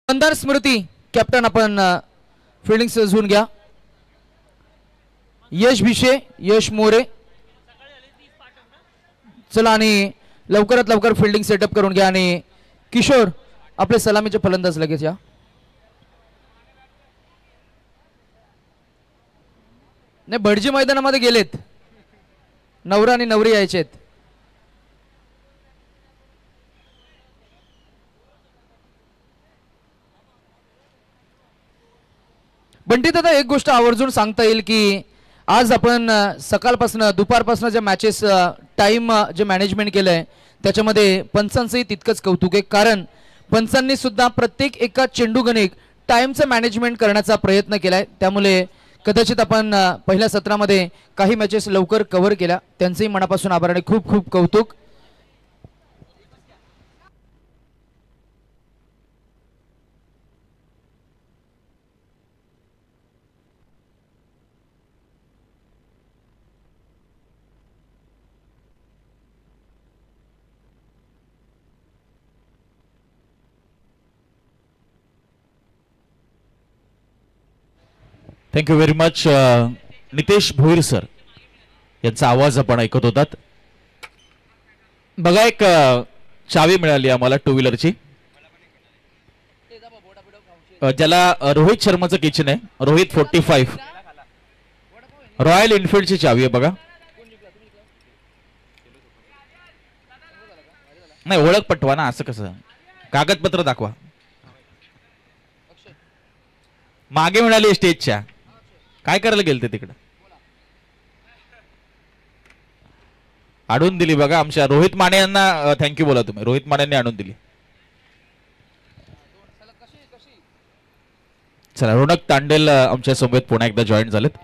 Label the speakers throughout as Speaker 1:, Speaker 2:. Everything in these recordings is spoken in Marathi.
Speaker 1: मंदार स्मृती कॅप्टन आपण फिल्डिंग सजवून घ्या. यश भिशे, यश मोरे, चला आणि लवकरात लवकर फिल्डिंग सेटअप करून घ्या. आणि किशोर आपले सलामीचे फलंदाज लगेच या. नाही भटजी मैदानामध्ये गेलेत, नवरा आणि नवरी यायचेत. बंटी दादा एक गोष्ट आवर्जून सांगता येईल की आज आपण सकाळपासून दुपारपासून जे मॅचेस टाइम जे मॅनेजमेंट केलंय त्याच्यामध्ये पंचांचंही तितकंच कौतुक आहे, कारण पंचांनी सुद्धा प्रत्येक एका चेंडूगणिक टाइमचं मॅनेजमेंट करण्याचा प्रयत्न केलाय. त्यामुळे कदाचित आपण पहिल्या सत्रामध्ये काही मॅचेस लवकर कव्हर केल्या, त्यांचंही मनापासून आभार आणि खूप खूप कौतुक.
Speaker 2: Thank you very much. Nitesh Bhoir sir यांचा आवाज आपण ऐकत होतात. बघा एक चावी मिळाली आम्हाला टू व्हीलरची, ज्याला रोहित शर्माचं किचन आहे. रोहित 45 रॉयल एनफिल्डची चावी आहे बघा. नाही ओळख पटवा ना, असं कसं कागदपत्र दाखवा. मागे मिळाली स्टेजच्या, काय करायला गेलते तिकडे. आणून दिली बघा आमच्या रोहित माने यांना. थँक्यू बोला तुम्ही. रोहित माने यांनी आणून दिली. चला रोनक तांडेल आमच्या समवेत पुन्हा एकदा जॉईन झालेत.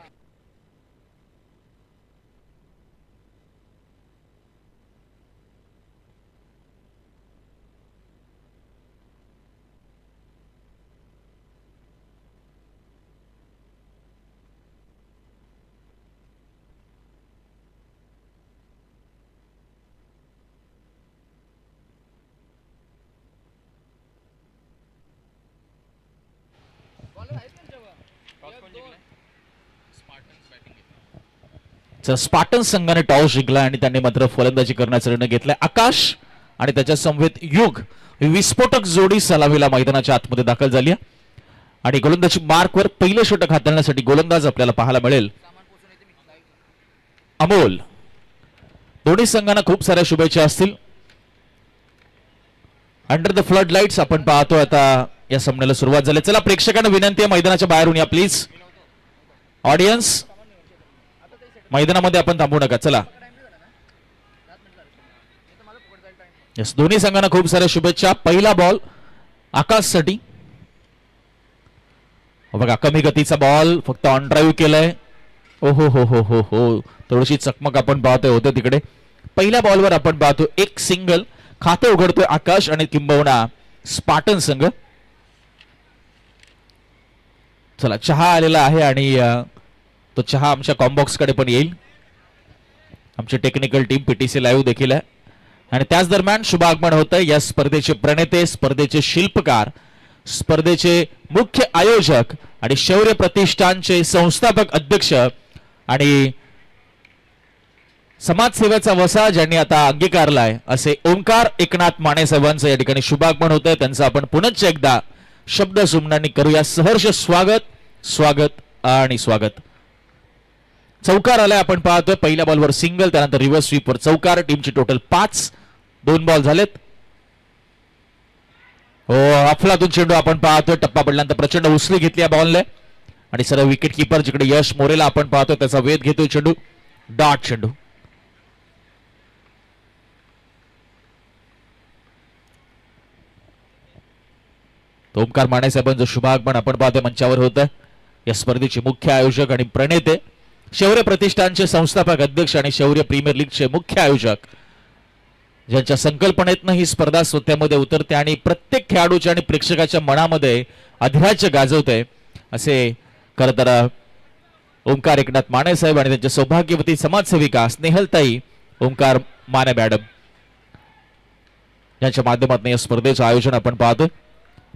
Speaker 2: स्पार्टन्स संघाने टॉस जिंकला आणि त्यांनी मात्र फलंदाजी करण्याचा निर्णय घेतलाय. आकाश आणि त्याच्या समवेत युग विस्फोटक जोडी सलामीला मैदानाच्या आतमध्ये दाखल झाली आहे आणि गोलंदाजी मार्कवर पहिले षटक हाताळण्यासाठी गोलंदाज आपल्याला पाहायला मिळेल अमोल. दोन्ही संघांना खूप साऱ्या शुभेच्छा असतील. अंडर द फ्लड लाईट्स आपण पाहतोय आता या सामन्याला सुरुवात झाली. चला प्रेक्षकांना विनंती आहे मैदानाच्या बाहेरून या प्लीज. ऑडियन्स मैदानामध्ये आपण थांबू नका. चला यस, दोन्ही संघांना खूप साऱ्या शुभेच्छा. पहिला बॉल आकाशसाठी बघा, कमी गतीचा बॉल फक्त ऑन ड्राईव्ह केलाय. ओहो हो हो हो हो, थोडीशी चकमक आपण पाहतोय होते तिकडे. पहिल्या बॉलवर आपण पाहतो एक सिंगल. खाते उघडतोय आकाश आणि किंबहुना स्पार्टन संघ. चला चहा आलेला आहे आणि तो चहा आमच्या कॉम्बॉक्स कडे पण येईल. आमची टेक्निकल टीम पीटीसी लाईव्ह देखील आहे. आणि त्याच दरम्यान शुभ आगमन होत आहे या स्पर्धेचे प्रणेते, स्पर्धेचे शिल्पकार, स्पर्धेचे मुख्य आयोजक आणि शौर्य प्रतिष्ठानचे संस्थापक अध्यक्ष आणि समाजसेवेचा वसा ज्यांनी आता अंगीकारलाय असे ओंकार एकनाथ माने साहेबांचं या ठिकाणी शुभागमन होत आहे. त्यांचं आपण पुनश्च एकदा शब्द सुमनांनी करूया. सहर्ष स्वागत, स्वागत आणि स्वागत. चौकार आलाय आपण पाहतोय. पहिल्या बॉलवर सिंगल, त्यानंतर रिव्हर्स स्वीपवर चौकार. टीमची टोटल 5. 2 बॉल झालेत. हो, अफलातून चेंडू आपण पाहतोय. टप्पा पडल्यानंतर प्रचंड उसळी घेतली या बॉलने आणि सरळ विकेट किपर जिकडे यश मोरेला आपण पाहतोय त्याचा वेध घेतोय चेंडू. डॉट चेंडू. ओमकार माने साहेबांचं शुभागमन आपण पाहतोय मंचावर होतं. या स्पर्धेचे मुख्य आयोजक आणि प्रणेते, शौर्य प्रतिष्ठानचे संस्थापक अध्यक्ष आणि शौर्य प्रीमियर लीगचे मुख्य आयोजक, ज्यांच्या संकल्पनेतनं ही स्पर्धा स्वतःमध्ये उतरते आणि प्रत्येक खेळाडूच्या आणि प्रेक्षकाच्या मनामध्ये अधिराज्य गाजवते असे खरं तर ओंकार एकनाथ माने साहेब आणि त्यांच्या सौभाग्यवती समाजसेविका स्नेहलताई ओंकार माने मॅडम यांच्या माध्यमातून या स्पर्धेचं आयोजन आपण पाहतोय.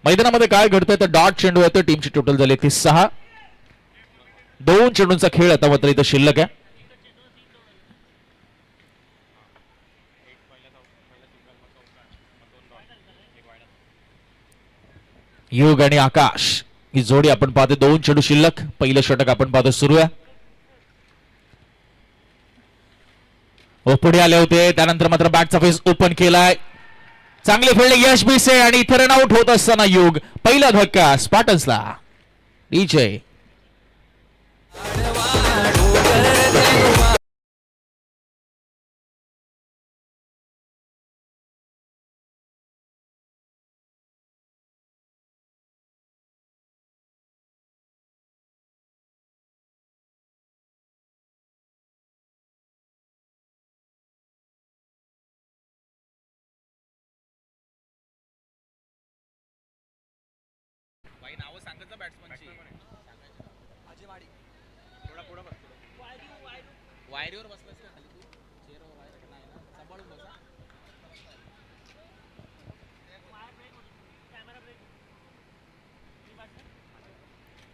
Speaker 2: मैदानामध्ये काय घडतंय तर डॉट चेंडू आहे तर टीमची टोटल झाली ती 6. 2 चेंडूंचा खेळ आता मात्र इथं शिल्लक आहे. युग आणि आकाश ही जोडी आपण पाहतो. 2 चेंडू शिल्लक. पहिलं षटक आपण पाहतो सुरू आहे. पुढे आले होते त्यानंतर मात्र बॅटचा फेस ओपन केलाय. चांगले खेळले यश भिसे आणि इथे रनआउट होत असताना युग. पहिला धक्का स्पार्टन्सला. डीजे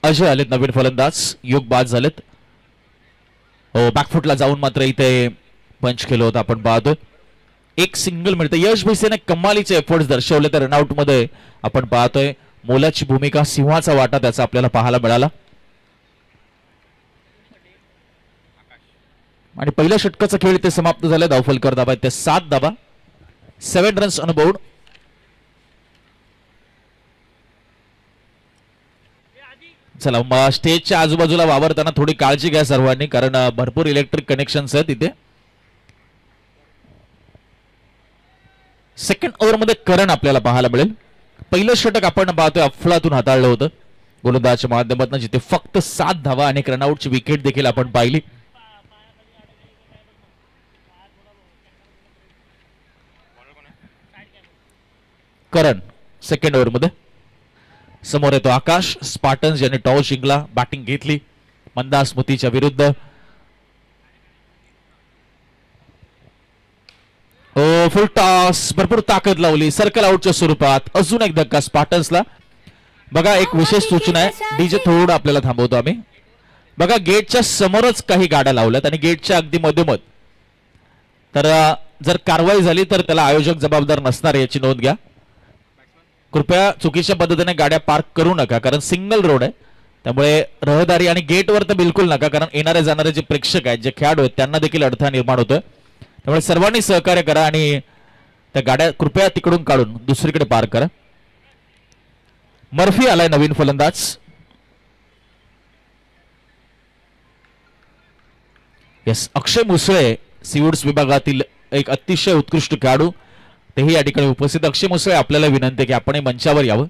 Speaker 2: अजय आलेत नवीन फलंदाज. युग बाद झालेत. हो बॅकफुटला जाऊन मात्र इथे पंच केलं होतं आपण पाहतो. एक सिंगल मिळतं. यश भिसेने कमालीचे एफर्ट्स दर्शवले तर रनआउट मध्ये आपण पाहतोय मोलाची भूमिका सिंहाचा वाटा त्याचा आपल्याला पाहायला मिळाला. आणि पहिल्या षटकाचा खेळ इथे समाप्त झाला. धावफलकर दाबा ते 7 धावा. 7 रन्स ऑन बोर्ड. चला स्टेजच्या आजूबाजूला वावरताना थोडी काळजी घ्या सर्वांनी कारण भरपूर इलेक्ट्रिक कनेक्शन्स आहेत इथे. सेकंड ओव्हर मध्ये करण आपल्याला पाहायला मिळेल. पहिलं षटक आपण पाहतोय अफलातून हाताळलं होतं गोलंदाजाच्या माध्यमातून जिथे फक्त 7 धावा आणि रनआउटची विकेट देखील आपण पाहिली. करण सेकंड ओव्हर मध्ये. समोर येतो आकाश. स्पार्टन्स ज्याने टॉस जिंकला. बॅटिंग घेतली मंदार स्मृतीच्या विरुद्ध. फुल टॉस. भरपूर ताकद लावली सर्कल आउटच्या स्वरूपात. अजून एक धक्का स्पार्टन्सला. बघा एक विशेष सूचना आहे. डीजे थोडं आपल्याला थांबवतो आम्ही. बघा गेटच्या समोरच काही गाड्या लावल्यात आणि गेटच्या अगदी मधोमध. तर जर कारवाई झाली तर त्याला आयोजक जबाबदार नसणार याची नोंद घ्या. कृपया चुकीच्या पद्धतीने गाड्या पार्क करू नका कारण सिंगल रोड आहे. त्यामुळे रहदारी आणि गेटवर तर बिलकुल नका कारण येणारे जाणारे जे प्रेक्षक आहेत जे खेळाडू आहेत त्यांना देखील अडथळा निर्माण होतोय. त्यामुळे सर्वांनी सहकार्य करा आणि त्या गाड्या कृपया तिकडून काढून दुसरीकडे पार्क करा. मर्फी आलाय नवीन फलंदाज. येस अक्षय मुसळे सीवूड्स विभागातील एक अतिशय उत्कृष्ट खेळाडू तेही या ठिकाणी उपस्थित. अक्षय मुसळे आपल्याला विनंती आहे की आपण मंचावर यावं.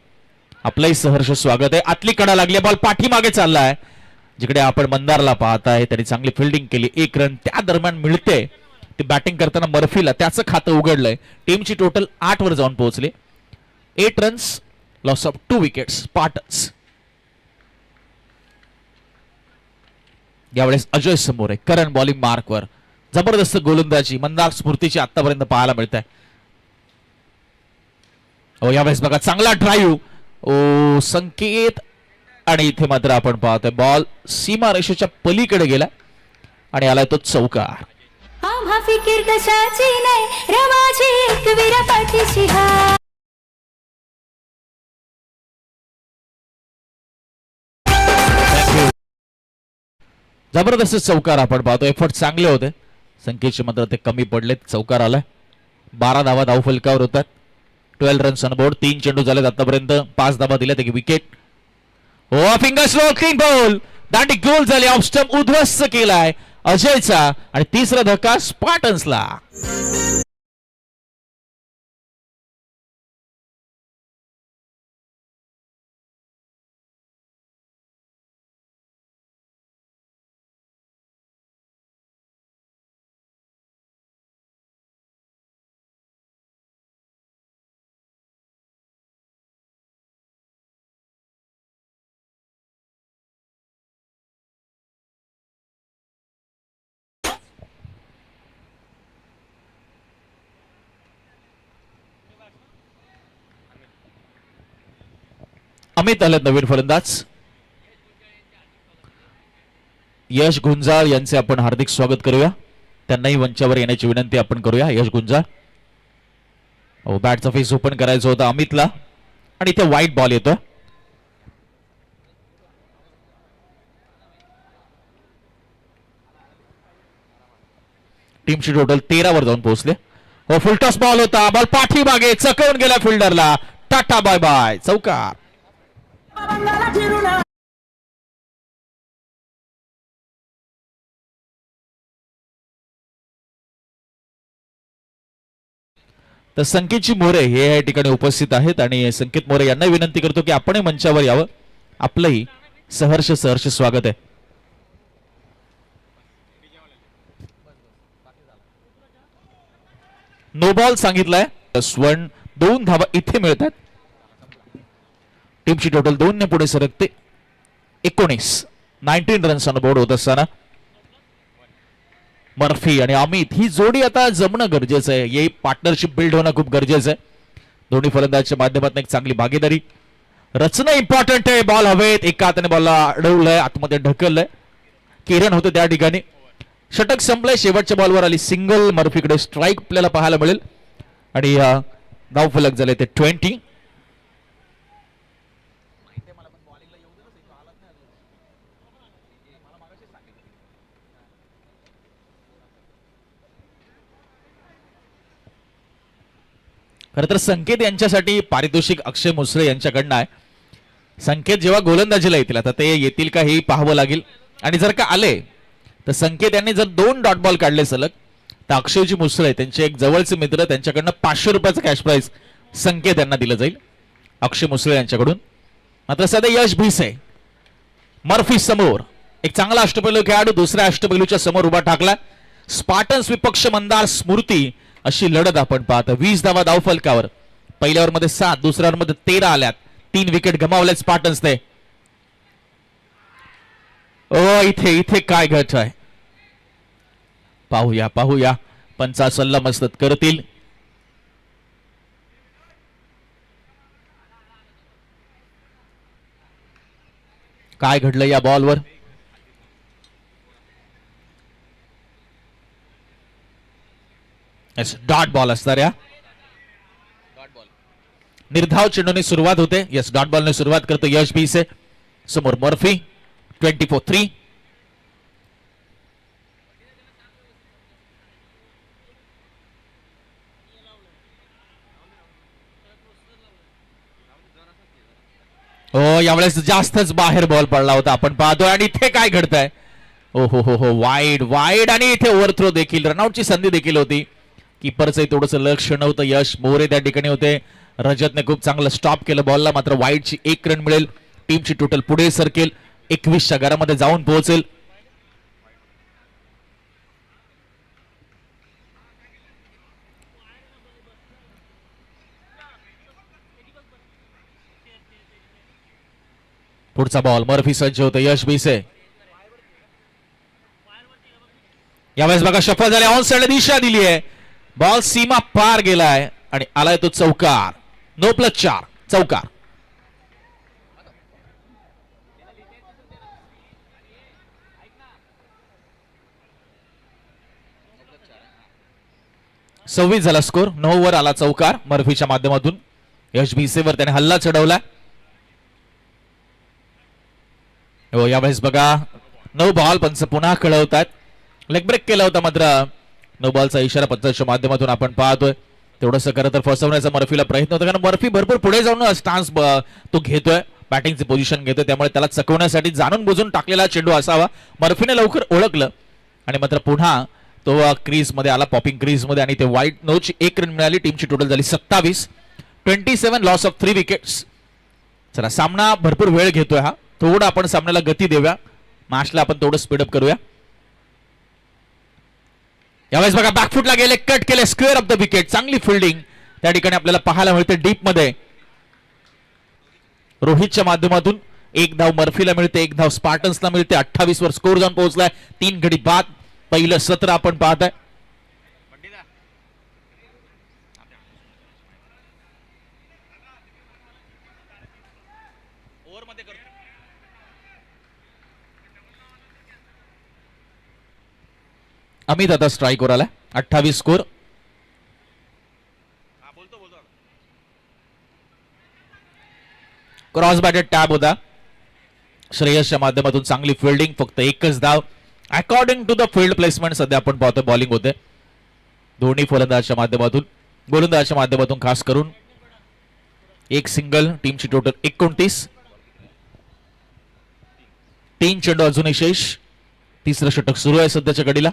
Speaker 2: आपलंही सहर्ष स्वागत आहे. आतली कडा लागली. बॉल पाठीमागे चाललाय. जिकडे आपण मंदारला पाहताय त्यांनी चांगली फिल्डिंग केली. 1 रन त्या दरम्यान मिळते. ते बॅटिंग करताना मर्फीला त्याचं खातं उघडलंय. टीमची टोटल 8 वर जाऊन पोहोचले. 8 runs loss of 2 wickets Spartans. यावेळेस अजय समोर आहे. करण बॉलिंग मार्कवर. जबरदस्त गोलंदाजी मंदार स्मृतीची आतापर्यंत पाहायला मिळत आहे. यावेळेस बघा चांगला ड्राईव्ह. संकेत आणि इथे मात्र आपण पाहतोय बॉल सीमा रेषेच्या पलीकडे गेला आणि आलाय तो चौकार.
Speaker 3: आम्हा फिकीर कशाची नाही रे माझी एकवीरा पाठीशी हा.
Speaker 2: जबरदस्त चौकार आपण पाहतो. एफर्ट चांगले होते. संकेतचे मात्र ते कमी पडले. चौकार आलाय. 12 धावा धावफलकावर होतात. 12 रन्स ऑन बोर्ड. 3 चेंडू झालेत आतापर्यंत. 5 धावा दिल्यात. एक विकेट. Finger stroking ball. दांडी गोल झाली. ऑफ स्टंप उद्ध्वस्त केलाय अजयचा आणि तिसरा धक्का स्पार्टन्सला. अमित आलेत नवीन फलंदाज. यश गुंजाळ यांचे आपण हार्दिक स्वागत करूया. त्यांनाही मंचावर येण्याची विनंती आपण करूया. यश गुंजाळ. बॅटचा फेस ओपन करायचा होता अमितला आणि इथे वाईट बॉल येतोय. टीमची टोटल 13 वर जाऊन पोहोचले. हो फुलटॉस बॉल होता. बॉल पाठीमागे चकवून गेला फिल्डरला. Tata bye bye. चौकार. तर संकेतजी मोरे हे या ठिकाणी उपस्थित आहेत आणि संकेत मोरे यांना विनंती करतो की आपणही मंचावर यावं. आपलंही सहर्ष सहर्ष स्वागत आहे. नो बॉल सांगितलाय. स्वर्ण 2 धावा इथे मिळतात. टीमची टोटल 2 ने पुढे सरकते. 19 रन्स ऑन बोर्ड होत असताना मर्फी आणि अमित ही जोडी आता जमणं गरजेचं आहे. ही पार्टनरशिप बिल्ड होणं खूप गरजेचं आहे. दोन्ही फलंदाजाच्या माध्यमातून एक चांगली भागीदारी. रचना इम्पॉर्टंट आहे. बॉल हवेत. एका हाताने बॉलला अडवलंय. आतमध्ये ढकललंय. किरण होतं त्या ठिकाणी. षटक संपलंय. शेवटच्या बॉलवर आली सिंगल. मर्फीकडे स्ट्राईक आपल्याला पाहायला मिळेल आणि धाव फलक झाले ते 20. खरं तर संकेत यांच्यासाठी पारितोषिक अक्षय मुसळे यांच्याकडनं आहे. संकेत जेव्हा गोलंदाजीला येतील आता ते येतील का हे पाहावं लागेल आणि जर का आले तर संकेत यांनी जर 2 डॉट बॉल काढले सलग तर अक्षयजी मुसळे त्यांचे एक जवळचे मित्र त्यांच्याकडनं 500 रुपयाचं कॅश प्राइज संकेत यांना दिलं जाईल अक्षय मुसळे यांच्याकडून. मात्र सध्या यश भिसे मर्फी समोर एक चांगला अष्टपैलू खेळाडू दुसऱ्या अष्टपैलूच्या समोर उभा ठाकला. स्पार्टन्स विपक्ष मंदार स्मृती अशी लढत आपण पाहतो. 20 धावा धाव फलकावर. पहिल्या ओव्हरमध्ये 7 दुसऱ्या ओव्हरमध्ये 13 आल्यात. 3 विकेट गमावल्यात स्पार्टन्सने. इथे इथे काय घट आहे पाहूया पाहूया. पंचा सल्ला मसलत करतील. काय घडलं या बॉलवर. डॉट बॉल असणाऱ्या निर्धाव चेंडूने सुरुवात होते. यस डॉट बॉलने सुरुवात करतो यश भिसे. समोर मर्फी. 24-3. यावेळेस जास्तच बाहेर बॉल पडला होता आपण पाहतोय आणि इथे काय घडतंय. ओ हो हो हो वाईड वाईड आणि इथे ओव्हरथ्रो देखील रनआउटची संधी देखील होती. कीपरचं थोडंसं लक्ष नव्हतं. यश मोरे त्या ठिकाणी होते. रजतने खूप चांगलं स्टॉप केलं बॉलला. मात्र वाईडची 1 रन मिळेल. टीमची टोटल पुढे सरकेल. 21च्या घरामध्ये जाऊन पोहोचेल. पुढचा बॉल मर्फी सज्ज होतं. यश भिसे यावेळेस बघा सफल झाले. ऑन साइड दिशा दिली आहे. बॉल सीमा पार गेलाय आणि आलाय तो चौकार. 9+4 चौकार. सव्वीस झाला स्कोर. 9 वर आला चौकार मर्फीच्या माध्यमातून. यश भिसेवर त्याने हल्ला चढवला. हो यावेळेस बघा 9 बॉल. पंच पुन्हा कळवतात. लेग ब्रेक केला होता मात्र 9 बॉलचा इशारा पंचाच्या माध्यमातून आपण पाहतोय. तेवढंसं खरं तर फसवण्याचा मर्फीला प्रयत्न होता कारण मर्फी भरपूर पुढे जाऊन स्टान्स तो घेतोय. बॅटिंगची पोझिशन घेतोय त्यामुळे त्याला चकवण्यासाठी जाणून बुजून टाकलेला चेंडू असावा. मर्फीने लवकर ओळखलं आणि मात्र पुन्हा तो क्रीज मध्ये आला. पॉपिंग क्रीज मध्ये आणि ते वाईट नोची 1 रन मिळाली. टीमची टोटल झाली 27. 27 लॉस ऑफ 3 विकेट्स. चला सामना भरपूर वेळ घेतोय हा. थोडं आपण सामन्याला गती देऊया. मॅचला आपण थोडं स्पीडअप करूया. यावेळेस बघा बॅकफुटला गेले. कट केले. Square of the wicket. चांगली फिल्डिंग त्या ठिकाणी आपल्याला पाहायला मिळते डीप मध्ये. रोहितच्या माध्यमातून 1 धाव मर्फीला मिळते. 1 धाव स्पार्टन्सला मिळते. 28 वर स्कोर जाऊन पोहोचलाय. 3 गडी बाद. पहिलं सत्र आपण पाहताय. अमित आता स्ट्राईकवर आला. 28 स्कोर. क्रॉस बॅटेड टॅब होता. श्रेयसच्या माध्यमातून चांगली फिल्डिंग, फक्त एकच धाव. According to the field placement सध्या आपण पाहतो बॉलिंग होते दोन्ही फलंदाजच्या माध्यमातून, गोलंदाजच्या माध्यमातून खास करून. एक सिंगल, टीमची टोटल 29. 3 चेंडू अजूनही शेष. तिसरं षटक सुरू आहे सध्याच्या घडीला.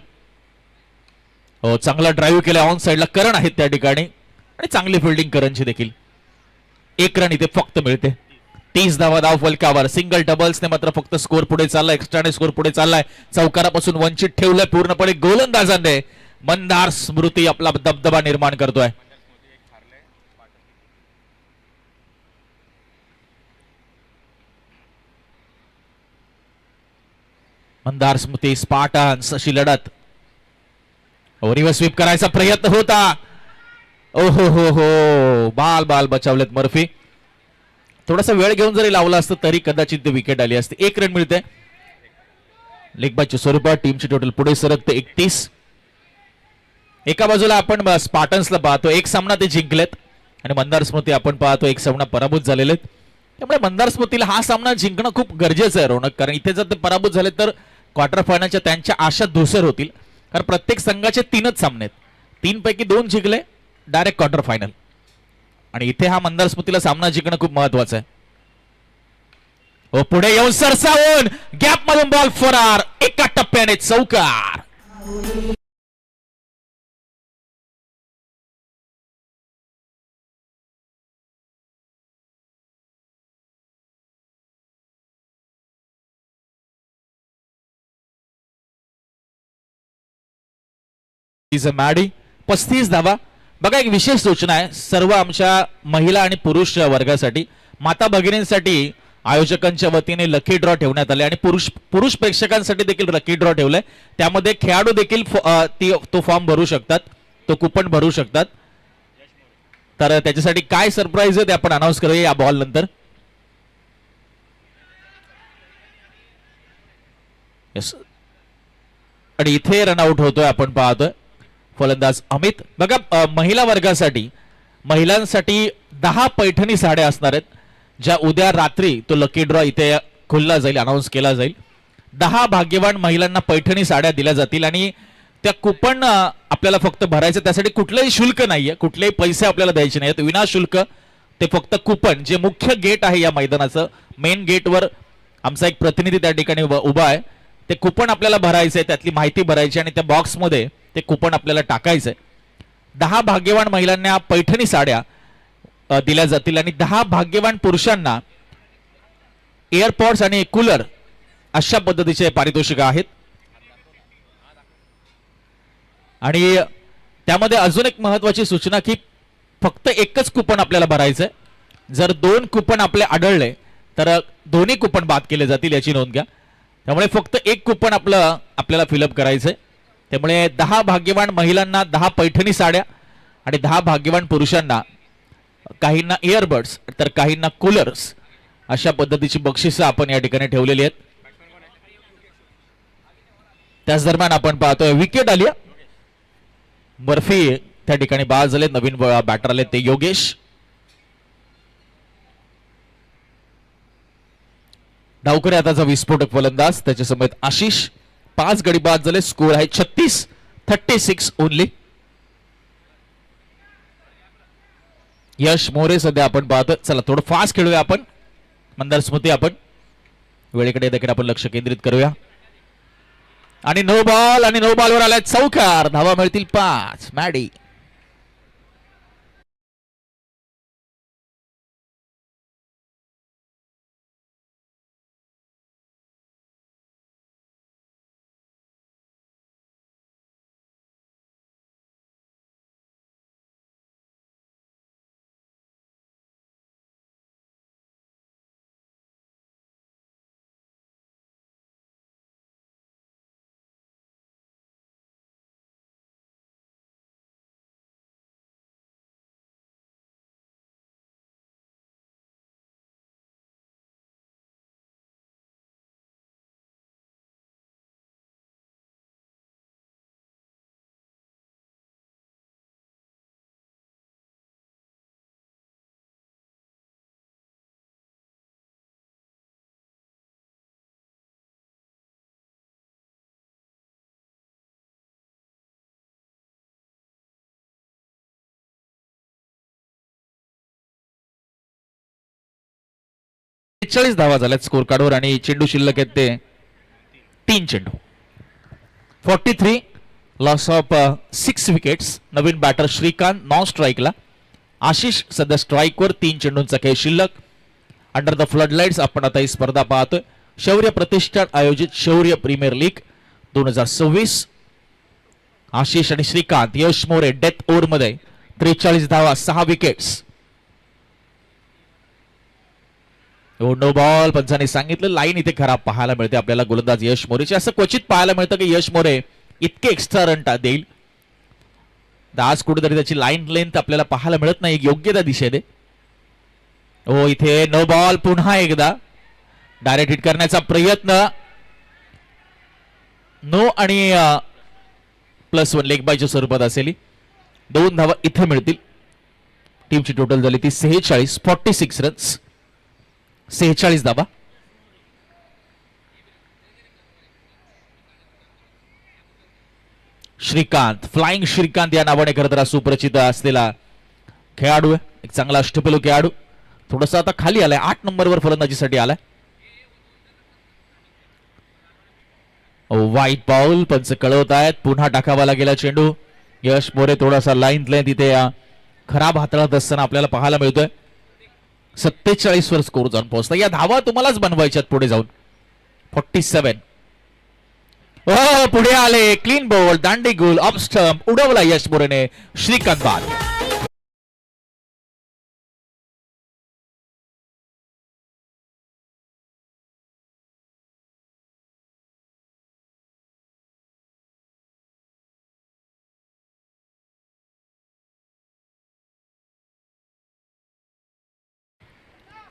Speaker 2: हो, चांगला ड्राईव्ह केला ऑन साइडला. करण आहेत त्या ठिकाणी आणि चांगली फिल्डिंग करणची देखील. 1 रन इथे फक्त मिळते. 30 धावा धाव फलकावर. सिंगल डबल्सने मात्र फक्त स्कोर पुढे चाललाय, एक्स्ट्राने स्कोर पुढे चाललाय. चौकारापासून वंचित ठेवलंय पूर्णपणे गोलंदाजांने. मंदार स्मृती आपला दबदबा निर्माण करतोय. मंदार स्मृती, स्पार्टन्स अशी लढत. रिव्हर्स स्वीप करायचा प्रयत्न होता. ओहो हो हो, बाल बाल बचावलेत मर्फी. थोडासा वेळ घेऊन जरी लावला असतं तरी कदाचित विकेट आली असती. 1 रन मिळते लेग बायच्या स्वरूपात. टीमची टोटल पुढे सरकते 31. एका बाजूला आपण स्पार्टन्सला पाहतो, एक सामना ते जिंकलेत आणि मंदार स्मृती आपण पाहतो एक सामना पराभूत झालेले. त्यामुळे मंदार स्मृतीला हा सामना जिंकणं खूप गरजेचं आहे रोनक, कारण इथे जर ते पराभूत झाले तर क्वार्टर फायनलच्या त्यांच्या आशा धुसर होतील. कारण प्रत्येक संघाचे 3च सामने आहेत, 3 पैकी 2 जिंकले डायरेक्ट क्वार्टर फायनल, आणि इथे हा मंदार स्मृतीला सामना जिंकणं खूप महत्वाचं आहे. हो, पुढे येऊन सरसावून गॅप मधून बॉल फरार. एका टप्प्याने चौकार. मॅडी 35 धावा. बघा, एक विशेष सूचना आहे सर्व आमच्या महिला आणि पुरुष वर्गासाठी, माता भगिनींसाठी आयोजकांच्या वतीने लकी ड्रॉ ठेवण्यात आले आणि पुरुष प्रेक्षकांसाठी देखील लकी ड्रॉ ठेवलाय. त्यामध्ये खेळाडू देखील तो फॉर्म भरू शकतात, तो कुपन भरू शकतात. तर त्याच्यासाठी काय सरप्राईज आहे ते आपण अनाऊन्स करूया या बॉल नंतर. यस, आणि इथे रनआउट होतोय आपण पाहतोय फलंदाज अमित. बघा, महिला वर्गासाठी महिलांसाठी 10 पैठणी साड्या असणार आहेत, ज्या उद्या रात्री तो लकी ड्रॉ इथे खुलला जाईल, अनाऊन्स केला जाईल. 10 भाग्यवान महिलांना पैठणी साड्या दिल्या जातील आणि त्या कुपन आपल्याला फक्त भरायचं. त्यासाठी कुठलंही शुल्क नाहीये, कुठलेही पैसे आपल्याला द्यायचे नाहीत, विनाशुल्क. ते फक्त कुपन, जे मुख्य गेट आहे या मैदानाचं, मेन गेटवर आमचा एक प्रतिनिधी त्या ठिकाणी उभा आहे, ते कुपन आपल्याला भरायचंय, त्यातली माहिती भरायची आणि त्या बॉक्समध्ये ते कुपन आपल्याला टाकायचंय. 10 भाग्यवान महिलांना पैठणी साड्या दिल्या जातील आणि 10 भाग्यवान पुरुषांना एअरपॉड्स आणि कूलर अशा पद्धतीचे पारितोषिक आहेत. आणि त्यामध्ये अजून एक महत्वाची सूचना की फक्त एकच कुपन आपल्याला भरायचंय. जर 2 कुपन आपले आढळले तर दोन्ही कुपन बाद केले जातील, याची नोंद घ्या. त्यामुळे फक्त एक कुपन आपल्याला फिलअप करायचंय. त्यामुळे 10 भाग्यवान महिलांना 10 पैठणी साड्या आणि 10 भाग्यवान पुरुषांना, काहींना इयरबड्स तर काहींना कूलर्स, अशा पद्धतीची बक्षिसं आपण या ठिकाणी ठेवलेली आहेत. त्याच दरम्यान आपण पाहतोय विकेट आली. बर्फी त्या ठिकाणी बाद झाले. नवीन बॅटर आले ते योगेश. डावकरे आताचा विस्फोटक फलंदाज, त्याच्या समेत आशिष. 5 गडी बाद झाले. स्कोर आहे 36 ओनली. यश मोरे सध्या आपण पाहतो. चला थोडं फास्ट खेळूया आपण. मंदार स्मृती, आपण वेळेकडे देखील आपण लक्ष केंद्रित करूया. आणि नो बॉलवर आलाय चौकार. धावा मिळतील 5. मॅडी 43 धावा झाल्यात स्कोर कार्डवर आणि चेंडू शिल्लक आहेत ते 3 चेंडू. 43 लॉस ऑफ 6 विकेट्स. नवीन बॅटर श्रीकांत नॉन स्ट्राईकला. आशिष सध्या स्ट्राईकवर. 3 चेंडूंचा खेळ शिल्लक. अंडर द फ्लड लाईट्स आपण आता ही स्पर्धा पाहतोय. शौर्य प्रतिष्ठान आयोजित शौर्य प्रीमियर लीग 2026. आशिष आणि श्रीकांत. यश मोरे डेथ ओव्हर मध्ये 43 धावा 6 विकेट्स. नो बॉल पंचांनी सांगितलं. लाईन इथे खराब पाहायला मिळते आपल्याला गोलंदाज यश मोरेची. असं क्वचित पाहायला मिळतं की यश मोरे इतके एक्स्ट्रा रन देईल. आज कुठेतरी त्याची लाईन लेंथ आपल्याला पाहायला मिळत नाही योग्य त्या दिशेने. हो इथे नो बॉल. पुन्हा एकदा डायरेक्ट हिट करण्याचा प्रयत्न. नो आणि +1 लेग बायच्या स्वरूपात असेल. 2 धावा इथे मिळतील. टीमची टोटल झाली ती 46. 46 रन्स. 46 धावा. श्रीकांत. फ्लाइंग श्रीकांत या नावाने खरं तर सुपरिचित असलेला खेळाडू आहे. एक चांगला अष्टपैलू खेळाडू. थोडासा आता खाली आलाय. 8 नंबरवर फलंदाजीसाठी आलाय. वाईट बॉल पंच कळवत आहेत. पुन्हा टाकावाला गेला चेंडू. यश मोरे थोडासा लाईन तिथे खराब हाताळत असताना आपल्याला पाहायला मिळतोय. 47 वर स्कोर जाऊन पोहोचला. या धावा तुम्हालाच बनवायच्यात पुढे जाऊन. 47. पुढे आले. Clean ball. दांडी गोल. ऑफ स्टंप उडवला यश मोरेने. श्रीकांत बाद.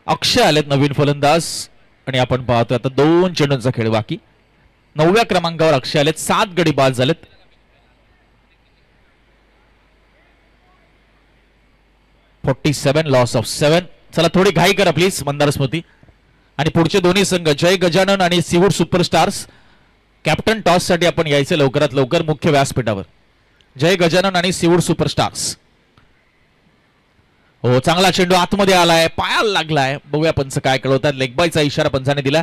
Speaker 2: अक्षय आलेत नवीन फलंदाज आणि आपण पाहतोय आता 2 चेंडूंचा खेळ बाकी. 9व्या क्रमांकावर अक्षय आलेत. 7 गडी बाद झालेत. Loss of 7. चला थोडी घाई करा प्लीज मंदार स्मृती. आणि पुढचे दोन्ही संघ जय गजानन आणि सीवूड सुपरस्टार्स. कॅप्टन टॉस साठी आपण यायचे लवकरात लवकर मुख्य व्यासपीठावर. जय गजानन आणि सीवूड सुपरस्टार्स. हो चांगला चेंडू आतमध्ये आलाय. पायाला लागलाय. बघूया पंच काय कळवतात. लेग बायचा इशारा पंचाने दिला.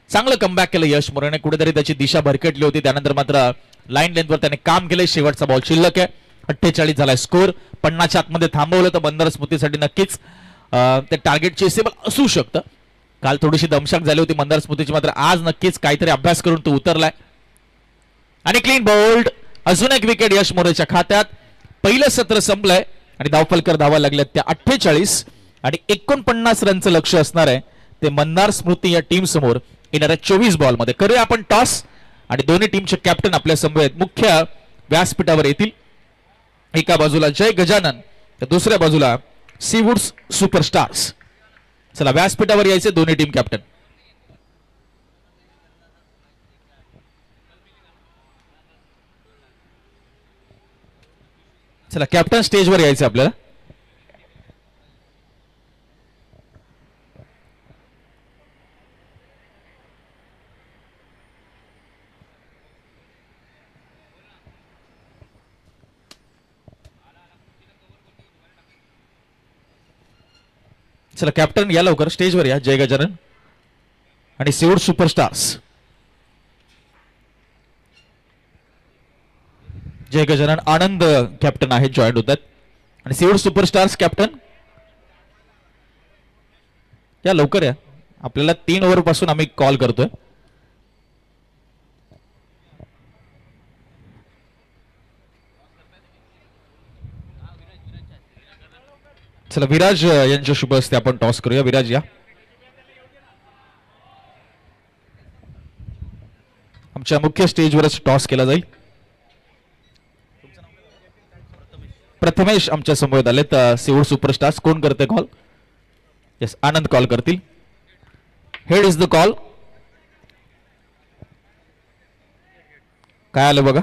Speaker 2: चांगलं कमबॅक केलं यश मोरेने. कुठेतरी त्याची दिशा भरकटली होती. त्यानंतर मात्र लाईन लेंथवर त्याने काम केले. शेवटचा बॉल शिल्लक आहे. 48 झालाय स्कोर. 50च्या आतमध्ये थांबवलं तर बंदर स्मृतीसाठी नक्कीच ते टार्गेट चेसेबल असू शकतं. काल थोडीशी दमशाक झाली होती मंदार स्मृतीची. मात्र आज नक्कीच काहीतरी अभ्यास करून तो उतरलाय. आणि क्लीन बोल्ड. अजून एक विकेट यश मोरेच्या खात्यात. पहिलं सत्र संपलंय आणि धावफलकर धावा लागल्यात त्या 48 आणि 49 रनचं लक्ष असणार आहे ते मंदार स्मृती या टीम समोर येणाऱ्या 24 बॉल मध्ये. करूया आपण टॉस आणि दोन्ही टीमचे कॅप्टन आपल्या समवेत मुख्य व्यासपीठावर येतील. एका बाजूला जय गजानन तर दुसऱ्या बाजूला सीवूड्स सुपरस्टार्स. चला व्यासपीठावर यायचे दोन्ही टीम कॅप्टन. चला कॅप्टन स्टेजवर यायचं आपल्याला. चला कॅप्टन या लवकर स्टेजवर या. जय गजानन आणि सीवूड सुपरस्टार्स. जय गजानन आनंद कॅप्टन आहेत जॉईन होतात आणि सीवूड सुपरस्टार्स कॅप्टन या लवकर या. आपल्याला 3 ओव्हर पासून आम्ही कॉल करतोय. चला विराज यांच्या शुभ हस्ते आपण टॉस करूया. विराज या. आमच्या मुख्य स्टेजवरच टॉस केला जाईल. प्रथमेश आमच्या समोर आलेत सीवूड सुपरस्टार्स. कोण करते कॉल? येस आनंद कॉल करतील. Head is the call. काय आलं बघा.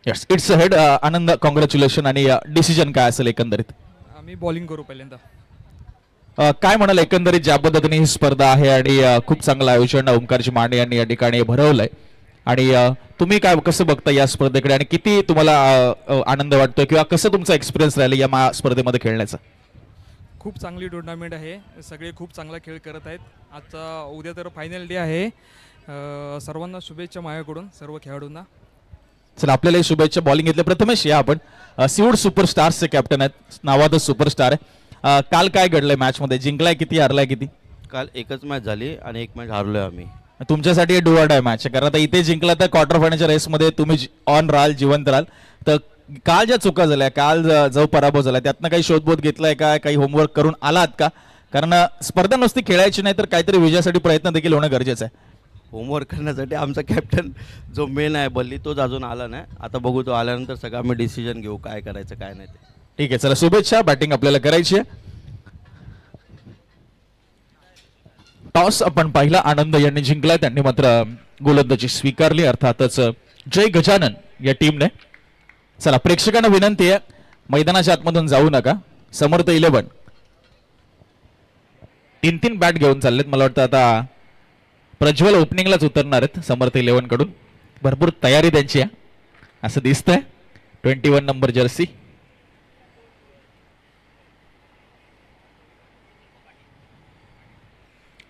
Speaker 2: Yes it's a head. Anand congratulation. आणि डिसिजन काय असेल एकंदरीत?
Speaker 4: आम्ही बॉलिंग करू पहिल्यांदा.
Speaker 2: काय म्हणाल एकंदरीत ज्या पद्धतीने ही स्पर्धा आहे आणि खूप चांगलं आयोजन ओंकारजी माने यांनी या ठिकाणी भरवलंय आणि तुम्ही काय कसं बघता या स्पर्धेकडे आणि किती तुम्हाला आनंद वाटतोय किंवा कसं तुमचा एक्सपिरियन्स राहिला या स्पर्धेमध्ये खेळण्याचा?
Speaker 4: खूप चांगली टुर्नामेंट आहे. सगळे खूप चांगला खेळ करत आहेत. आजचा उद्या तर फायनल डे आहे. सर्वांना शुभेच्छा माझ्याकडून सर्व खेळाडूंना.
Speaker 2: चला आपल्याला शुभेच्छा. बॉलिंग घेतले प्रथमेश या आपण सिवूड सुपरस्टार्सचे कॅप्टन आहेत, नावातच सुपरस्टार आहे. काल काय घडलंय मॅच मध्ये, जिंकलाय किती हारलाय किती?
Speaker 5: काल एकच मॅच झाली आणि एक मॅच हारलोय आम्ही.
Speaker 2: तुमच्यासाठी डू ऑर डाय मॅच आहे, कारण आता इथे जिंकला तर क्वार्टर फायनलच्या रेसमध्ये तुम्ही ऑन राहाल, जिवंत राहाल. तर काल ज्या चुका झाल्या, काल जो पराभव झाला त्यातनं काही शोधबोध घेतलाय का, काही होमवर्क करून आलात का? कारण स्पर्धा नुसती खेळायची नाही तर काहीतरी विजयासाठी प्रयत्न देखील होणं गरजेचं आहे.
Speaker 5: होमवर्क करण्यासाठी आमचा कॅप्टन जो मेन आहे बल्ली तोच अजून आला नाही. आता बघू, तो आल्यानंतर सगळं आम्ही डिसिजन घेऊ काय करायचं काय नाही ते.
Speaker 2: ठीक आहे, चला शुभेच्छा. बॅटिंग आपल्याला करायची आहे. टॉस आपण पाहिला, आनंद यांनी जिंकला, त्यांनी मात्र गोलंदाजी स्वीकारली, अर्थातच जय गजानन या टीमने. चला प्रेक्षकांना विनंती आहे, मैदानाच्या आतमधून जाऊ नका. समर्थ 11 तीन बॅट घेऊन चाललेत. मला वाटतं आता प्रज्वल ओपनिंगलाच उतरणार आहेत समर्थ 11 कडून. भरपूर तयारी त्यांची आहे असं दिसतंय. 21 नंबर जर्सी.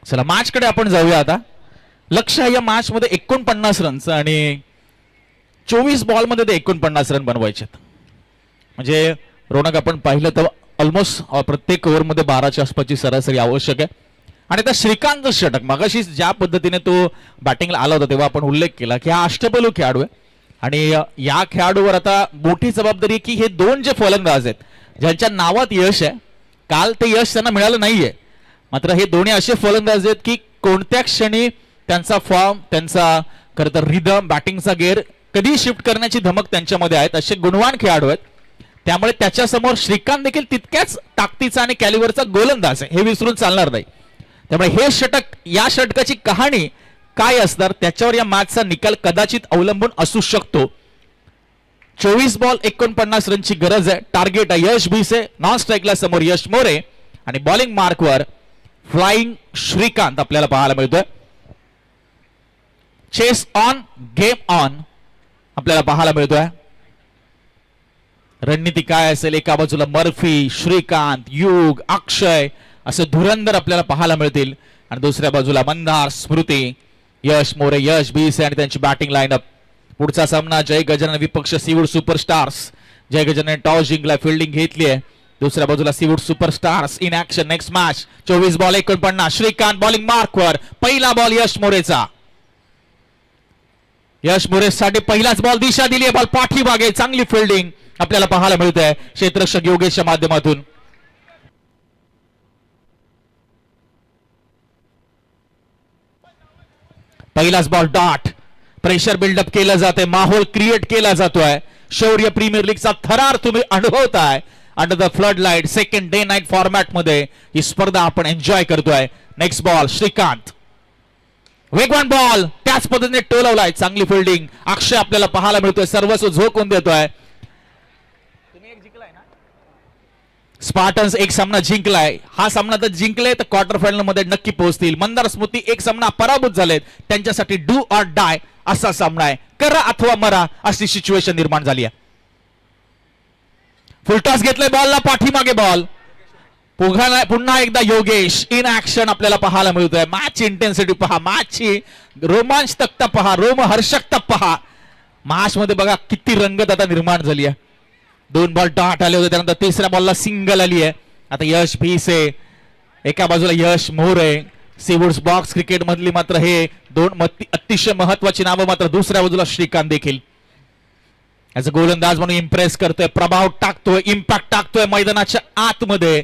Speaker 2: चला मॅच कडे आपण जाऊया आता. लक्ष आहे या मॅच मध्ये 49 रन्स आणि 24 बॉल मध्ये ते 49 रन बनवायचे. म्हणजे रोनक आपण पाहिलं तर ऑलमोस्ट प्रत्येक ओव्हर मध्ये 12च्या आसपासची सरासरी आवश्यक आहे. आणि त्या श्रीकांत षटक मगाशी ज्या पद्धतीने तो बॅटिंगला आला होता तेव्हा आपण उल्लेख केला की हा अष्टपैलू खेळाडू आहे आणि या खेळाडूवर आता मोठी जबाबदारी की हे दोन जे फलंदाज आहेत ज्यांच्या नावात यश आहे, काल ते यश त्यांना मिळालं नाहीये. मात्र हे दोन्ही असे फलंदाज आहेत की कोणत्या क्षणी त्यांचा फॉर्म, त्यांचा खरं तर रिदम, बॅटिंगचा गेअर कधी शिफ्ट करण्याची धमक त्यांच्यामध्ये आहेत. असे गुणवान खेळाडू आहेत. त्यामुळे त्याच्यासमोर श्रीकांत देखील तितक्याच ताकदीचा आणि कॅलिबरचा गोलंदाज आहे, हे विसरून चालणार नाही. त्यामुळे हे षटक, या षटकाची कहाणी काय असणार त्याच्यावर या मॅचचा निकाल कदाचित अवलंबून असू शकतो. 24 बॉल 49 रनची गरज आहे. टार्गेट आहे यश भिसे, नॉन स्ट्राईकला समोर यश मोरे आणि बॉलिंग मार्कवर फ्लाइंग श्रीकांत आपल्याला पाहायला मिळतोय. चेस ऑन, गेम ऑन आपल्याला पाहायला मिळतोय. रणनीती काय असेल, एका बाजूला मर्फी, श्रीकांत, युग, अक्षय असे धुरंधर आपल्याला पाहायला मिळतील आणि दुसऱ्या बाजूला मंदार, स्मृती, यश मोरे, यश भिसे आणि त्यांची बॅटिंग लाईनअप. पुढचा सामना जय गजानन विपक्ष सिवूड सुपरस्टार्स. जय गजानन टॉस जिंकला, फिल्डिंग घेतली आहे. दुसऱ्या बाजूला Seawood superstars in action. Next match 24 ball 49. Shrikant bowling मार्कवर. पहिला बॉल यश मोरेचा. यश मोरेसाठी पहिलाच बॉल दिशा दिली आहे, बॉल पाठीमागे. चांगली फिल्डिंग आपल्याला पाहायला मिळत आहे क्षेत्ररक्षक योगेशच्या माध्यमातून. पहिलाच बॉल डॉट. प्रेशर बिल्डअप केलं जाते, माहोल क्रिएट केला जातोय. शौर्य प्रीमियर लीगचा थरार तुम्ही अनुभवताय. Under the flood light second day night format मध्ये ही स्पर्धा आपण एन्जॉय करतोय. Next ball Shrikant. वेगवान बॉल त्याच पद्धतीने टोलवलाय. चांगली फिल्डिंग. अक्षय आपल्याला पाहायला मिळतोय, सर्वस्व झोकून देतोय. स्पार्टन्स एक सामना जिंकलाय. हा सामना तर जिंकले तर क्वार्टर फायनल मध्ये नक्की पोहोचतील. मंदार स्मृती एक सामना पराभूत झालेत, त्यांच्यासाठी डू ऑर डाय असा सामना आहे. करा अथवा मरा अशी सिच्युएशन निर्माण झाली आहे. फुलटॉस घेतलाय, बॉलला पाठीमागे बॉल. पुन्हा एकदा योगेश इन ऍक्शन आपल्याला पाहायला मिळतोय. मॅच इंटेन्सिटी पहा, मॅचची रोमांचकता पहा, रोमहर्षकता पहा. मॅच मध्ये बघा किती रंगत आता निर्माण झाली आहे. 2 बॉल डॉट आले होते, त्यानंतर तिसऱ्या बॉलला सिंगल आली आहे. आता यश भिसे, एका बाजूला यश मोरे. सीवूड्स बॉक्स क्रिकेट मधली मात्र हे दोन अतिशय महत्वाची नावं. मात्र दुसऱ्या बाजूला श्रीकांत देखील ऍज अ गोलंदाज म्हणून इम्प्रेस करतोय, प्रभाव टाकतोय, इम्पॅक्ट टाकतोय मैदानाच्या आतमध्ये.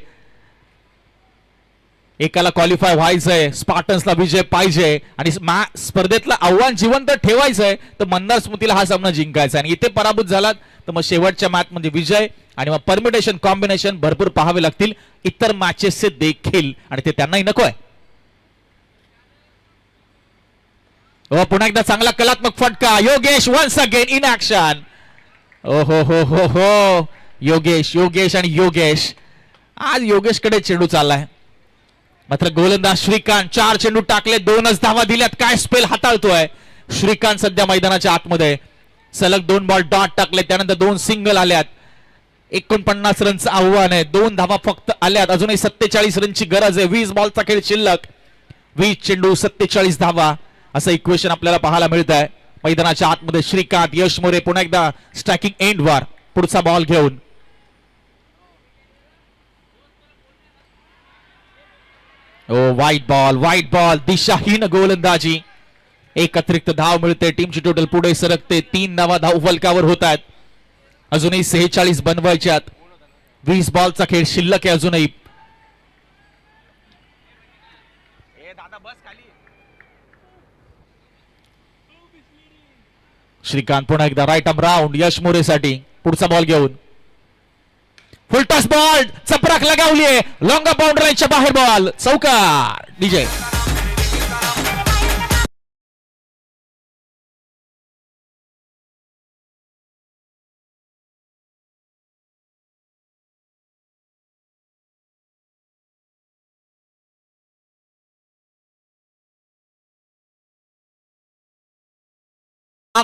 Speaker 2: एकाला क्वालिफाय व्हायचंय, स्पार्टन्सला विजय पाहिजे आणि स्पर्धेतलं आव्हान जिवंत ठेवायचंय तर मंदार स्मृतीला हा सामना जिंकायचा. आणि इथे पराभूत झालात तर मग शेवटच्या मॅच मध्ये विजय आणि मग परमिटेशन कॉम्बिनेशन भरपूर पाहावे लागतील इतर मॅचेसचे देखील, आणि ते त्यांनाही नकोय. पुन्हा एकदा चांगला कलात्मक फटका. Yogesh once again in action. ओ हो हो हो हो योगेश, योगेश आणि योगेश. आज योगेश कडे चेंडू चाललाय. मात्र गोलंदाज श्रीकांत 4 चेंडू टाकले, 2च धावा दिल्यात. काय स्पेल हाताळतोय श्रीकांत सध्या मैदानाच्या आतमध्ये. सलग 2 बॉल डॉट टाकले, त्यानंतर 2 सिंगल आल्यात. 49 रनचं आव्हान आहे. 2 धावा फक्त आल्यात. अजूनही 47 रनची गरज आहे. 20 बॉलचा खेळ शिल्लक. 20 चेंडू 47 धावा असं इक्वेशन आपल्याला पाहायला मिळत आहे. मैदानाच्या आतमध्ये श्रीकांत, यश मोरे पुन्हा एकदा स्ट्रायकिंग एंड वर पुढचा बॉल घेऊन. वाईट बॉल दिशाहीन गोलंदाजी. एक अतिरिक्त धाव मिळते. टीमची टोटल पुढे सरकते. 3 धावा धाव फलकावर होत आहेत. अजूनही 46 बनवायच्यात. 20 बॉलचा खेळ शिल्लक आहे अजूनही. श्रीकांत पुन्हा एकदा राईट आर्म राऊंड यश मोरेसाठी पुढचा बॉल घेऊन. फुलटॉस बॉल चपराक लगावलीये. लॉंग बाउंड्रीच्या बाहेर बॉल चौकार. विजय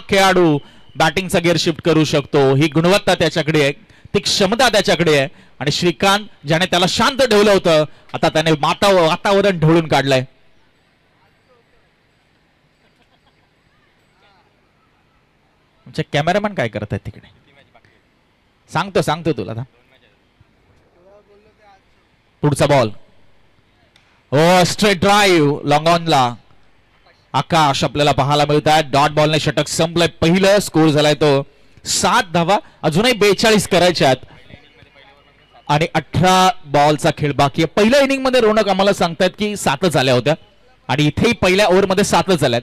Speaker 2: खेळाडू बॅटिंगचा गिअर शिफ्ट करू शकतो. ही गुणवत्ता त्याच्याकडे आहे, ती क्षमता त्याच्याकडे आहे. आणि श्रीकांत ज्याने त्याला शांत ठेवलं होतं आता त्याने वातावरण ढवळून काढलंय. म्हणजे कॅमेरामॅन काय करत आहेत तिकडे सांगतो तुला. पुढचा बॉल स्ट्रेट ड्राईव्ह लॉंग ऑनला आकाश आपल्याला पाहायला मिळत आहे. डॉट बॉलने षटक संपलंय. पहिलं स्कोर झालाय तो 7 धावा. अजूनही 42 करायच्यात आणि 18 बॉलचा खेळ बाकी आहे. पहिल्या इनिंग मध्ये रोनक आम्हाला सांगतायत की 7च आल्या होत्या आणि इथेही पहिल्या ओव्हर मध्ये 7च आल्यात.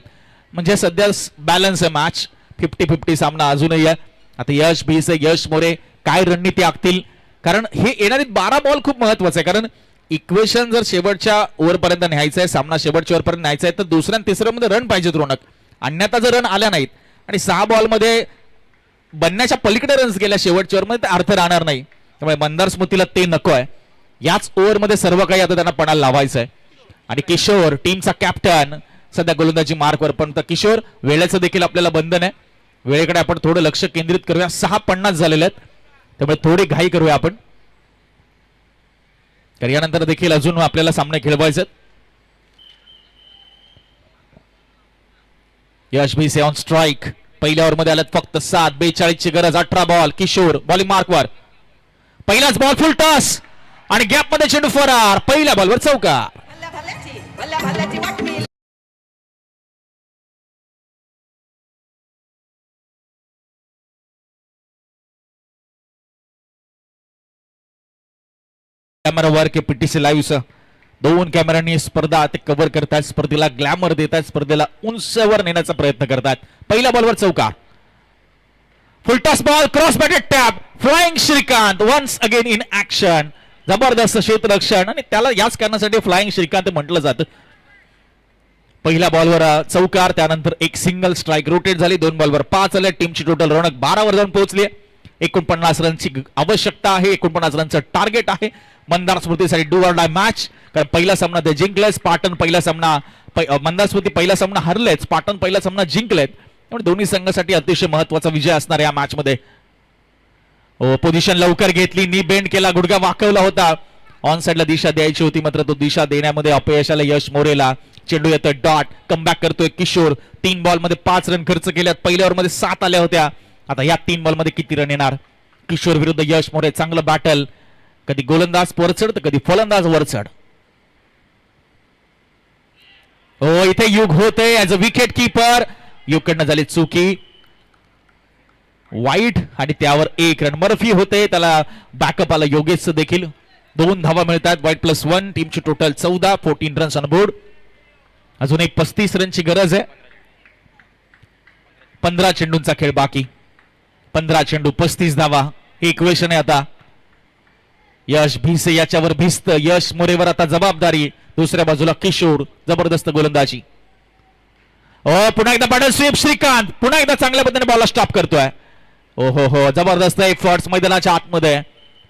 Speaker 2: म्हणजे सध्या बॅलन्स आहे मॅच. 50-50 सामना अजूनही आहे. आता यश भिसे यश मोरे काय रणनीती आखतील, कारण हे येणारे 12 बॉल खूप महत्वाचे आहे. कारण इक्वेशन जर शेवटच्या ओव्हरपर्यंत न्यायचं आहे, सामना शेवटच्या ओव्हरपर्यंत न्यायचा आहे तर दुसऱ्या आणि तिसऱ्या मध्ये रन पाहिजेत रोनक. अन्यथा जर रन आल्या नाहीत आणि 6 बॉलमध्ये बनण्याच्या पलीकडे रन्स गेल्या शेवटच्या ओव्हरमध्ये तर अर्थ राहणार नाही. त्यामुळे मंदार स्मृतीला ते नको आहे. याच ओव्हरमध्ये सर्व काही आता त्यांना पणाला लावायचं आहे. आणि किशोर टीमचा कॅप्टन सध्या गोलंदाजी मार्कवर. पण किशोर वेळेचं देखील आपल्याला बंधन आहे. वेळेकडे आपण थोडं लक्ष केंद्रित करूया. 6:50 झालेले आहेत त्यामुळे थोडी घाई करूया आपण. तर यानंतर देखील अजून आपल्याला सामने खेळवायचे. यश भिसे ऑन स्ट्राईक. पहिल्या ओव्हर मध्ये आल्यात फक्त 7. 42 ची गरज. 18 बॉल. किशोर बॉलिंग मार्कवर. पहिलाच बॉल फुल टॉस आणि गॅप मध्ये चेंडू फरार. पहिल्या बॉलवर चौकार. कॅमेरावर के पीटीसी लाईव्ह 2 कॅमेऱ्यांनी स्पर्धा ते कव्हर करतात. स्पर्धेला ग्लॅमर देतात. स्पर्धेला उंचवर नेण्याचा प्रयत्न करतात. पहिल्या बॉलवर चौकार. Full toss ball cross batted tap. Flying Shrikant once again in action. जबरदस्त क्षेत्ररक्षण आणि त्याला याच कारणासाठी फ्लाइंग श्रीकांत म्हटलं जातं. पहिल्या बॉलवर चौकार. त्यानंतर एक सिंगल स्ट्राईक रोटेट झाली. 2 बॉलवर 5 आले. टीमची टोटल रौनक 12 वर जाऊन पोहोचली. 49 रनची आवश्यकता आहे. 49 रनचं टार्गेट आहे मंदार स्मृतीसाठी. Do or die match. कारण पहिला सामना ते जिंकलेच. पाटण पहिला सामना मंदार स्मृती पहिला सामना हरलेच. पाटण पहिला सामना जिंकलेत. त्यामुळे दोन्ही संघासाठी अतिशय महत्वाचा विजय असणार या मॅच मध्ये. पोझिशन लवकर घेतली. नी बेंड केला. गुडघा वाकवला होता. ऑन साइडला दिशा द्यायची होती मात्र तो दिशा देण्यामध्ये अपयश आलं यश मोरेला. चेंडू येतोय डॉट. कमबॅक करतोय किशोर. 3 बॉल मध्ये 5 रन खर्च केल्यात. पहिल्या ओव्हर मध्ये 7 आल्या होत्या. आता या 3 बॉल मध्ये किती रन येणार. किशोर विरुद्ध यश मोरे. चांगलं बॅटल. कधी गोलंदाज वरचढ तर कधी फलंदाज वरचढ. इथे युग होते ऍज अ विकेट कीपर. युगकडनं झाली चुकी. वाईट आणि त्यावर 1 रन. मर्फी होते त्याला बॅकअप आला योगेश देखील. 2 धावा मिळतात. वाईट +1. टीमची टोटल 14. 14 runs on board. अजून एक 35 रनची गरज आहे. 15 चेंडूंचा खेळ बाकी. 15 चेंडू 35 धावा. हे इक्वेशन आहे आता. यश भिसे याच्यावर भिस्त. यश मोरेवर आता जबाबदारी. दुसऱ्या बाजूला किशोर. जबरदस्त गोलंदाजी. पुन्हा एकदा बॅटल स्वीप. श्रीकांत पुन्हा एकदा चांगल्या पद्धतीने बॉलला स्टॉप करतोय. हो जबरदस्त एफर्ट्स मैदानाच्या आतमध्ये.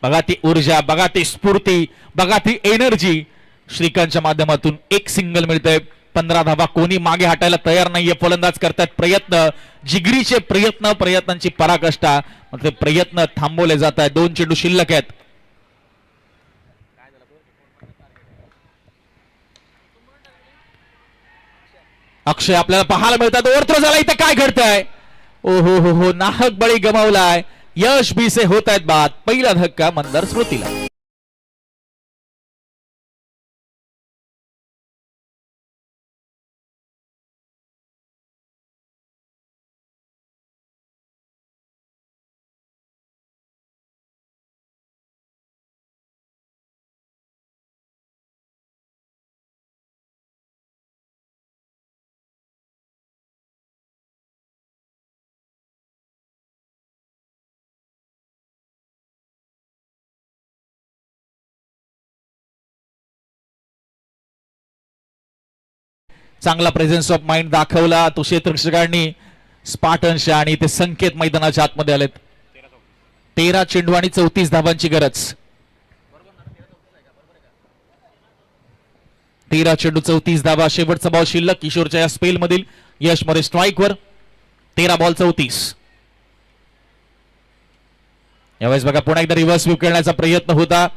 Speaker 2: बघा ती ऊर्जा, बघा ती स्फूर्ती, बघा ती एनर्जी. श्रीकांतच्या माध्यमातून एक सिंगल मिळतंय. 15 धावा. कोणी मागे हटायला तयार नाहीये. फलंदाज करतात प्रयत्न, जिगरीचे प्रयत्नांची पराकाष्ठा. मग ते प्रयत्न थांबवले जात आहेत. 2 चेंडू शिल्लक आहेत. अक्षय आपल्याला पाहायला मिळतात. ओव्हरथ्रो झाला. इथे काय घडतंय? ओ हो, नाहक बळी गमावलाय. यश बीसे होत आहेत बाद. पहिला धक्का मंदार स्मृतीला. चांगला प्रेझेन्स ऑफ माइंड दाखवला तो क्षेत्ररक्षकांनी स्पार्टन्सच्या आणि ते संकेत मैदानाच्या आतमध्ये आलेत. 13 चेंडू आणि 34 धावांची गरज. 13 चेंडू 34 धावा. शेवटचा बॉल शिल्लक किशोरच्या या स्पेल मधील. यश मोरे स्ट्राईकवर. 13 बॉल 34. यावेळेस बघा पुन्हा एकदा रिव्हर्स स्वीप करण्याचा प्रयत्न होता.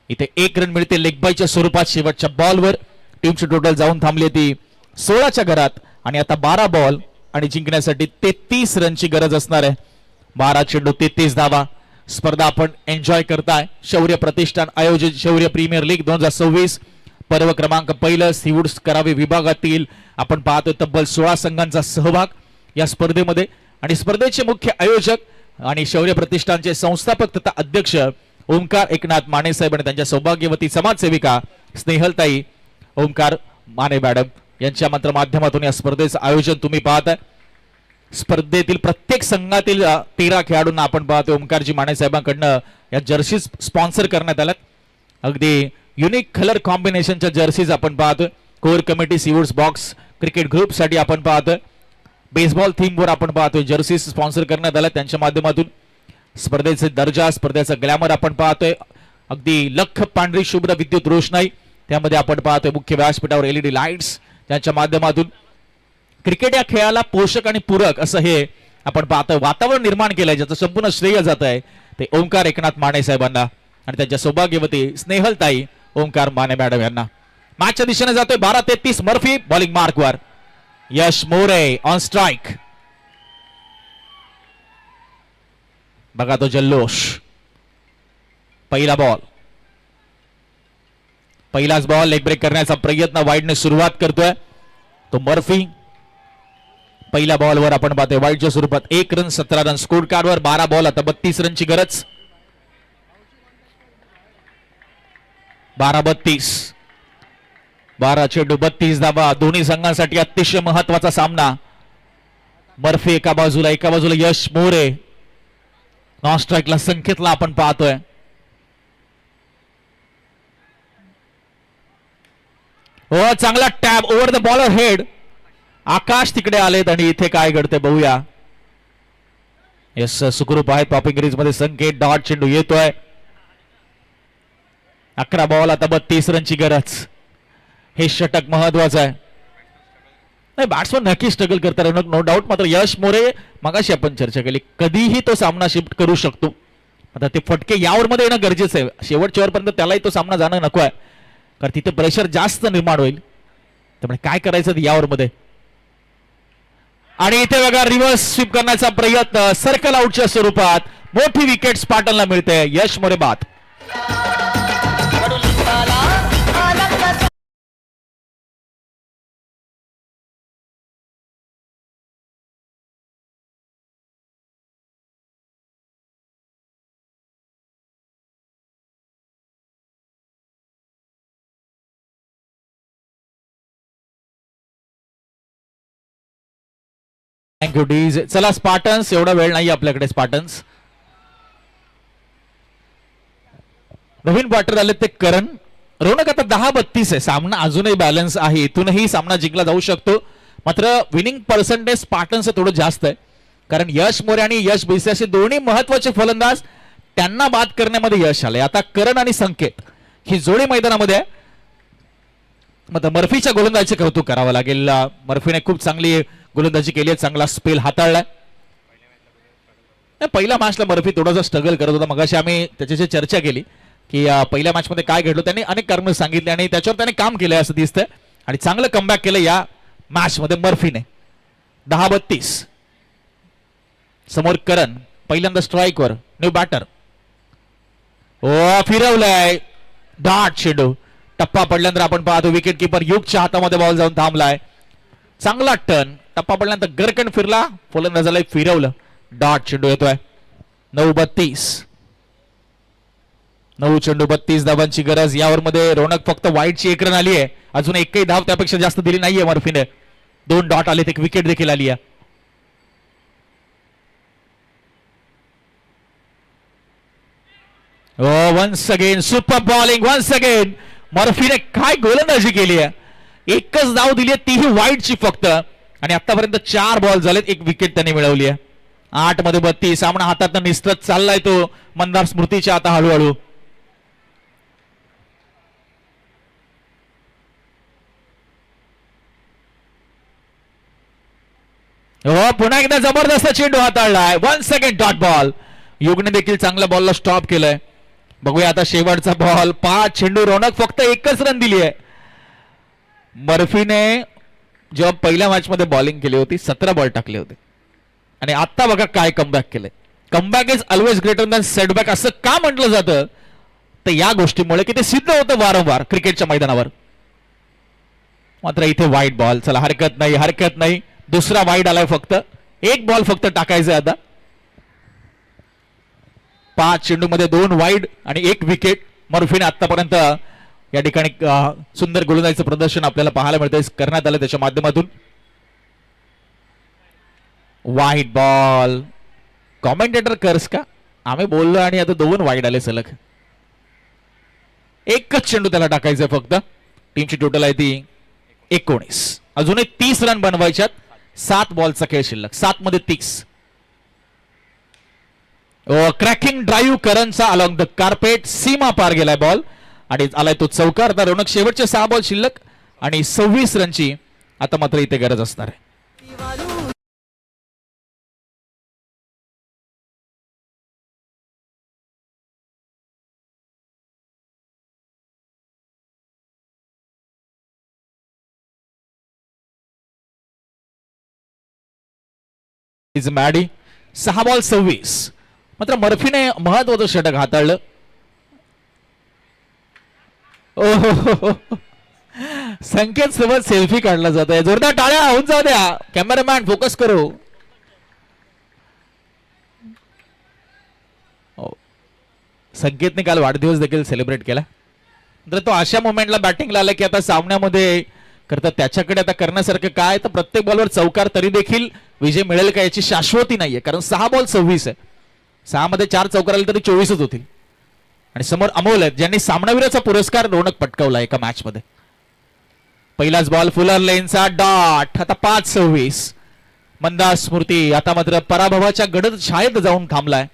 Speaker 2: इथे 1 रन मिळते लेगबायच्या स्वरूपात शेवटच्या बॉलवर. टीमची टोटल जाऊन थांबली ती 16च्या घरात आणि आता 12 बॉल आणि जिंकण्यासाठी 33 रनची गरज असणार आहे. 12 चेंडू 33 धावा. स्पर्धा आपण एन्जॉय करताय. शौर्य प्रतिष्ठान आयोजित शौर्य प्रीमियर लीग 2026 पर्व क्रमांक 1 सीवूड्स करावे विभागातील आपण पाहतोय तब्बल 16 संघांचा सहभाग या स्पर्धेमध्ये. आणि स्पर्धेचे मुख्य आयोजक आणि शौर्य प्रतिष्ठानचे संस्थापक तथा अध्यक्ष ओमकार एकनाथ माने साहेब आणि त्यांच्या सौभाग्यवती समाजसेविका स्नेहलताई ओमकार माने मॅडम यांच्या मात्र माध्यमातून या स्पर्धेचं आयोजन तुम्ही पाहताय. स्पर्धेतील प्रत्येक संघातील 13 खेळाडूंना आपण पाहतोय ओमकारजी माने साहेबांकडनं या जर्सीज स्पॉन्सर करण्यात आल्यात. अगदी युनिक कलर कॉम्बिनेशनच्या जर्सीज आपण पाहतोय. Core committee Seawoods box cricket group साठी आपण पाहतोय. बेसबॉल थीमवर आपण पाहतोय जर्सीज स्पॉन्सर करण्यात आल्या त्यांच्या माध्यमातून. स्पर्धेचे दर्जा स्पर्धेचा ग्लॅमर आपण पाहतोय. अगदी लख पांढरी शुभ्र विद्युत रोषणाई त्यामध्ये आपण पाहतोय. मुख्य व्यासपीठावर LED लाईट्स त्यांच्या माध्यमातून क्रिकेट या खेळाला पोषक आणि पूरक असं हे आपण पाहतोय वातावरण निर्माण केलंय ज्याचं संपूर्ण श्रेय जात आहे ते ओमकार एकनाथ माने साहेबांना आणि त्यांच्या सौभाग्यवती स्नेहलताई ओमकार माने मॅडम यांना. मॅचच्या दिशेने जातोय 12-33. मर्फी बॉलिंग मार्कवर. Yash More on strike. बघा तो जल्लोष. पहिला बॉल. पहिलाच बॉल. लेग ब्रेक करण्याचा प्रयत्न वाईडने सुरुवात करतोय तो मर्फी. पहिल्या बॉलवर आपण पाहतोय वाईडच्या स्वरूपात 1 रन 17 रन स्कोर कार्डवर. 12 बॉल आता 32 रनची गरज. 12-32. 12 चेंडू 32 धावा. दोन्ही संघांसाठी अतिशय महत्वाचा सामना. मर्फी एका बाजूला यश मोरे. नॉन स्ट्राईकला संकेतला आपण पाहतोय. हो चांगला tab over the bowler head. Akash तिकडे आलेत आणि इथे काय घडते बघूया. यस सुखरूप आहेत पॉपिंग ग्रीज मध्ये संकेत. डॉट चेंडू येतोय. 11 बॉल आता 32 रनची गरज. हे षटक महत्वाचं आहे. नाही बॅट्समन नक्की स्ट्रगल करतात नो डाऊट. मात्र यश मोरे मगाशी आपण चर्चा केली कधीही तो सामना शिफ्ट करू शकतो. आता ते फटके यावर मध्ये येणं गरजेचं आहे. शेवटच्या ओव्हरपर्यंत त्यालाही तो सामना जाणं नको आहे कारण तिथे प्रेशर जास्त निर्माण होईल. त्यामुळे काय करायचं यावर मध्ये. आणि इथे बघा रिव्हर्स स्वीप करण्याचा प्रयत्न सर्कल आउटच्या स्वरूपात. मोठी विकेट स्पार्टनला मिळते. यश मोरे बाद. Thank you DS. चला स्पार्टन्स एवढा वेळ नाही आपल्याकडे. स्पार्टन्स नवीन बॅटर आले ते करण. रोनक आता 10-32 आहे. सामना अजूनही बॅलन्स आहे. इथूनही सामना जिंकला जाऊ शकतो. मात्र विनिंग पर्सेंटेज स्पार्टन्स थोडं जास्त आहे कारण यश मोरे आणि यश बिसे असे दोन्ही महत्वाचे फलंदाज त्यांना बाद करण्यामध्ये यश आले. आता करण आणि संकेत ही जोडी मैदानामध्ये आहे. मात्र मर्फीच्या गोलंदाजीचे कौतुक करावं लागेल. मर्फीने खूप चांगली गोलंदाजी केली आहे, चांगला स्पेल हाताळलाय. पहिल्या मॅचला मर्फी थोडासा स्ट्रगल करत होता. मगाशी आम्ही त्याच्याशी चर्चा केली की पहिल्या मॅच मध्ये काय घडलं, त्यांनी अनेक कारण सांगितले आणि त्याच्यावर त्याने काम केलंय असं दिसतंय आणि चांगलं कमबॅक केलं या मॅच मध्ये मर्फीने. 10-32 समोर करण पहिल्यांदा स्ट्राईकवर, न्यू बॅटर. फिरवलंय डॉट चेंडू. टप्पा पडल्यानंतर आपण पाहतो विकेट किपर युगच्या हातामध्ये बॉल जाऊन थांबलाय. चांगला टर्न. टप्पा पडल्यानंतर गरकन फिरला, फलंदाजाला फिरवलं, डॉट चेंडू येतोय. 9-32 9 चेंडू 32 धावांची गरज. यावर मध्ये रोनक फक्त वाईटची 1 रन आली आहे. अजून एकही धाव त्यापेक्षा जास्त दिली नाहीये मर्फीने. 2 डॉट आले, 1 विकेट देखील आली आहे. Once again super bowling. Once again मर्फीने काय गोलंदाजी केली आहे. एकच धाव दिली आहे, तीही वाईटची फक्त. आणि आतापर्यंत 4 बॉल झालेत, 1 विकेट त्यांनी मिळवली आहे. 8 मध्ये 32. सामना हातात निसटत चाललाय तो मंदार स्मृतीच्या आता हळूहळू. पुन्हा एकदा जबरदस्त चेंडू हाताळलाय. 1 सेकंड डॉट बॉल. युगने देखील चांगल्या बॉलला स्टॉप केलंय. बघूया आता शेवटचा बॉल. 5 चेंडू. रोनक फक्त 1च रन दिली आहे. मर्फीने जेव्हा पहिल्या मॅच मध्ये बॉलिंग केली होती 17 बॉल टाकले होते आणि आता बघा काय कमबॅक केलंय. Comeback is always greater than setback असं का म्हटलं जातं, तर या गोष्टीमुळे की ते सिद्ध होतं वारंवार क्रिकेटच्या मैदानावर. मात्र इथे वाईट बॉल. चला हरकत नाही, हरकत नाही. दुसरा वाईट आलाय फक्त. 1 बॉल फक्त टाकायचा आता. 5 चेंडू मध्ये 2 वाईड आणि 1 विकेट. मर्फीने आतापर्यंत या ठिकाणी सुंदर गोलंदाजीचं प्रदर्शन आपल्याला पाहायला मिळतंय करण्यात आलं त्याच्या माध्यमातून. वाईट बॉल. कॉमेंटेटर कर्स का आम्ही बोललो आणि आता 2 वाईड आले सलग. 1च चेंडू त्याला टाकायचंय फक्त. टीमची टोटल आहे ती 19. अजूनही 30 रन बनवायच्यात. 7 बॉलचा खेळ शिल्लक. 7 मध्ये 30. क्रॅकिंग ड्राईव्ह करणचा अलॉंग द कार्पेट. सीमा पार गेलाय बॉल आणि आलाय तो चौकार. आता रोनक शेवटचे 6 बॉल शिल्लक आणि 26 रनची आता मात्र इथे गरज असणार आहे. Maddy 6 ball 26. मात्र मर्फीने महत्वाचं षटक हाताळलं. संकेत सोबत सेल्फी काढला जात आहे. जोरदार टाळ्या होऊन जाऊ द्या. कॅमेरामॅन फोकस करू. संकेतने काल वाढदिवस देखील सेलिब्रेट केला. तर तो अशा मोमेंटला बॅटिंगला आला की आता सामन्यामध्ये करता त्याच्याकडे आता करण्यासारखं काय, तर प्रत्येक बॉलवर चौकार तरी देखील विजय मिळेल का याची शाश्वती नाहीये. कारण 6 बॉल 26 आहे. 6 मध्ये 4 चौकार आले तरी 24च होतील. आणि समोर अमोल आहेत ज्यांनी सामनावीराचा पुरस्कार रोनक पटकावला एका मॅच मध्ये. पहिलाच बॉल फुलर लेनचा डॉट. आता 5-26. मंदार स्मृती आता मात्र पराभवाच्या गडद छायेत जाऊन थांबलाय.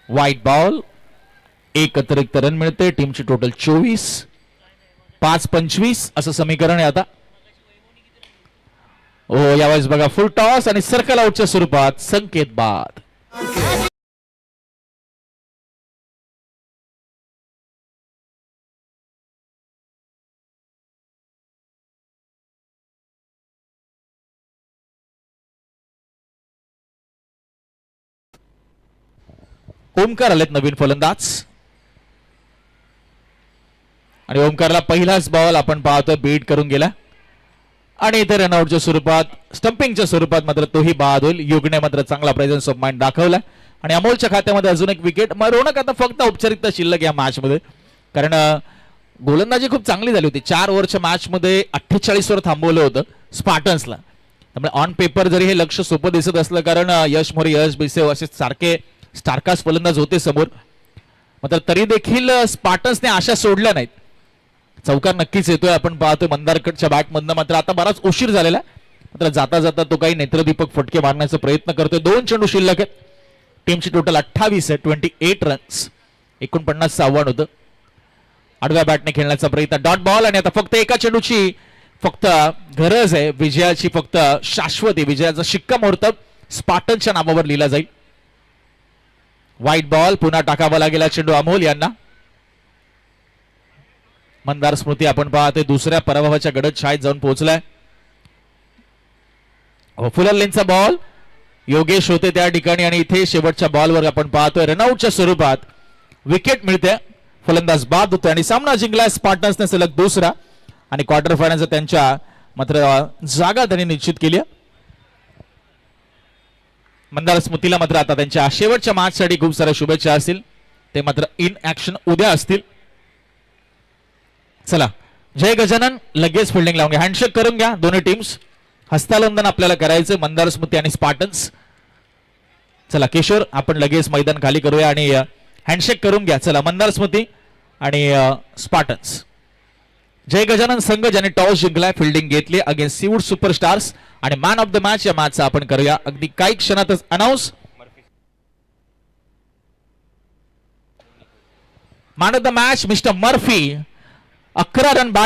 Speaker 2: White ball. 1 अतिरिक्त रन मिळते. टीमची टोटल 24. 5-25 असं समीकरण आहे आता. यावेळेस बघा फुल टॉस आणि सर्कल आउटच्या स्वरूपात संकेत बाद. ओमकार आलेत नवीन फलंदाज आणि ओमकारला पहिलाच बॉल आपण पाहतोय बीट करून गेला आणि इथे रनआउटच्या स्वरूपात स्टंपिंगच्या स्वरूपात मात्र तोही बाद होईल. युगने मात्र चांगला प्रेझेन्स ऑफ माइंड दाखवला आणि अमोलच्या खात्यामध्ये अजून 1 विकेट. रोनक आता फक्त औपचारिकता शिल्लक या मॅच मध्ये, कारण गोलंदाजी खूप चांगली झाली होती. 4 ओव्हरच्या मॅच मध्ये 48 वर थांबवलं होतं स्पार्टन्सला. त्यामुळे ऑन पेपर जरी हे लक्ष सोपं दिसत असलं, कारण यश मोरे, यश बिसेव असे सारखे स्टारकास्ट फलंदाज होते समोर, मात्र तरी देखील स्पार्टन्सने आशा सोडल्या नाहीत. चौकार नक्कीच येतोय आपण पाहतोय मंदारकडच्या बॅटमधनं. मात्र आता बराच उशीर झालेला, मात्र जाता जाता तो काही नेत्रदीपक फटके मारण्याचा प्रयत्न करतोय. 2 चेंडू शिल्लक आहेत. टीमची टोटल 28 आहे. 28 रन्स. 49 आव्हान होतं. आडव्या बॅटने खेळण्याचा प्रयत्न, डॉट बॉल. आणि आता फक्त एका चेंडूची फक्त गरज आहे, विजयाची फक्त शाश्वती, विजयाचा शिक्कामोर्तब स्पार्टन्सच्या नावावर लिहिला जाईल. व्हाईट बॉल, पुन्हा टाकावा लागेल चेंडू अमोल यांना. मंदार स्मृती आपण पाहतोय दुसऱ्या पराभवाच्या गडद छायेत जाऊन पोहोचलाय. फुलरलेनचा बॉल, योगेश होते त्या ठिकाणी आणि इथे शेवटच्या बॉलवर आपण पाहतोय रनआउटच्या स्वरूपात विकेट मिळते, फलंदाज बाद होतोय आणि सामना जिंकलाय स्पार्टन्सने सलग दुसरा. आणि क्वार्टर फायनलचा त्यांच्या मात्र जागा त्यांनी निश्चित केली. मंदार स्मृतीला मात्र आता त्यांच्या शेवटच्या मॅचसाठी खूप साऱ्या शुभेच्छा असतील, ते मात्र इन ऍक्शन उद्या असतील. चला जय गजानन लगेच फिल्डिंग लावून घ्या, हँडशेक करून घ्या दोन्ही टीम्स. हस्तांदोलन आपल्याला करायचं मंदार स्मृती आणि स्पार्टन्स. चला किशोर आपण लगेच मैदान खाली करूया आणि हँडशेक करून घ्या. चला मंदार स्मृती आणि स्पार्टन्स. जय गजानन संघ ज्याने टॉस जिंकलाय, फिल्डिंग घेतली अगेन्स्ट सीवूड सुपरस्टार्स आणि मॅन ऑफ द मॅच या मॅचचा आपण करूया अगदी काही क्षणातच announce. Man of the match mister Murphy, 11 run